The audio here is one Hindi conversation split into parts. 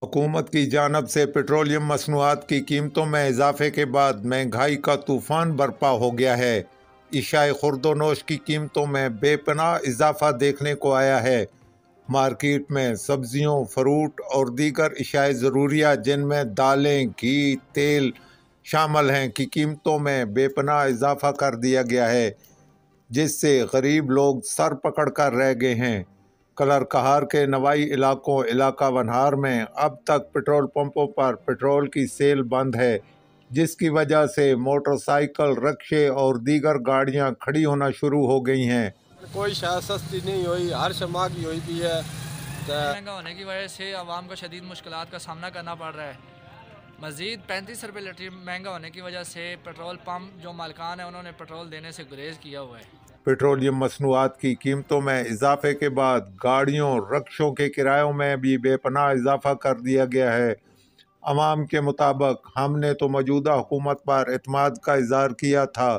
हुकूमत की जानिब से पेट्रोलियम मसनूआत की कीमतों में इजाफे के बाद महंगाई का तूफान बरपा हो गया है। इशाए खुर्दोनोश की कीमतों में बेपनाह इजाफा देखने को आया है। मार्केट में सब्जियों, फ्रूट और दीगर इशाए ज़रूरिया जिनमें दालें, घी, तेल शामिल हैं की कीमतों में बेपनाह इजाफा कर दिया गया है, जिससे गरीब लोग सर पकड़ कर रह गए हैं। कलरकहार के नवाई इलाकों इलाका वनहार में अब तक पेट्रोल पंपों पर पेट्रोल की सेल बंद है, जिसकी वजह से मोटरसाइकिल, रिक्शे और दीगर गाड़ियां खड़ी होना शुरू हो गई हैं। कोई शायद सस्ती नहीं हुई, हर शमा की हुई भी है। महंगा होने की वजह से आवाम को शदीद मुश्किलात का सामना करना पड़ रहा है। मज़ीद 35 रुपये लीटर महंगा होने की वजह से पेट्रोल पम्प जो मालिकान है उन्होंने पेट्रोल देने से गुरेज किया हुआ है। पेट्रोलियम मसनूआत की कीमतों में इजाफे के बाद गाड़ियों, रिक्शों के किरायों में भी बेपनाह इजाफा कर दिया गया है। अवाम के मुताबिक हमने तो मौजूदा हुकूमत पर एतमाद का इजहार किया था,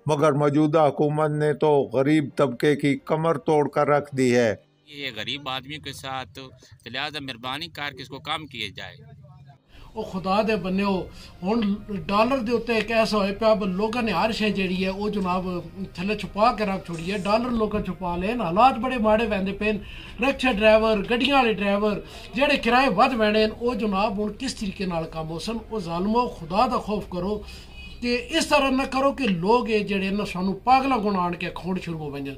मगर मौजूदा हुकूमत ने तो गरीब तबके की कमर तोड़ कर रख दी है। ये गरीब आदमी के साथ तो लिहाजा मेहरबानी कर के इसको कम किए जाए। ਉਹ खुदा दे बन्ने ਹੁਣ डॉलर ਦੇ ਉੱਤੇ ਇੱਕ ਐਸਾ ਹੋਇਆ ਪਿਆ ਲੋਕਾਂ ਨੇ ਹਰ ਸ਼ੈ ਜਿਹੜੀ ਹੈ ਉਹ ਜਨਾਬ ਥੱਲੇ ਛੁਪਾ ਕੇ ਰੱਖ ਛੋੜੀ ਹੈ। ਡਾਲਰ ਲੋਕਾਂ ਛੁਪਾ ਲੈਣ, ਹਾਲਾਤ ਬੜੇ ਮਾੜੇ ਵੈਂਦੇ ਪੈਨ। ਰਿਕਸ਼ਾ ਡਰਾਈਵਰ, ਗੱਡੀਆਂ ਵਾਲੇ ਡਰਾਈਵਰ ਜਿਹੜੇ ਕਿਰਾਏ ਵੱਧ ਵੈਣੇ ਉਹ ਜਨਾਬ ਹੁਣ ਕਿਸ ਤਰੀਕੇ ਨਾਲ ਕੰਮ ਹੋ ਸਨ। ਉਹ ਜ਼ਾਲਮੋ खुदा ਦਾ ਖੌਫ ਕਰੋ ਕਿ ਇਸ ਤਰ੍ਹਾਂ ਨਾ ਕਰੋ ਕਿ ਲੋਕ ਇਹ ਜਿਹੜੇ ਨਾ ਸਾਨੂੰ ਪਾਗਲਾਂ ਗੁਣ ਆਣ ਕੇ ਖੋੜ ਸ਼ੁਰੂ ਹੋ ਵੰਜਣ।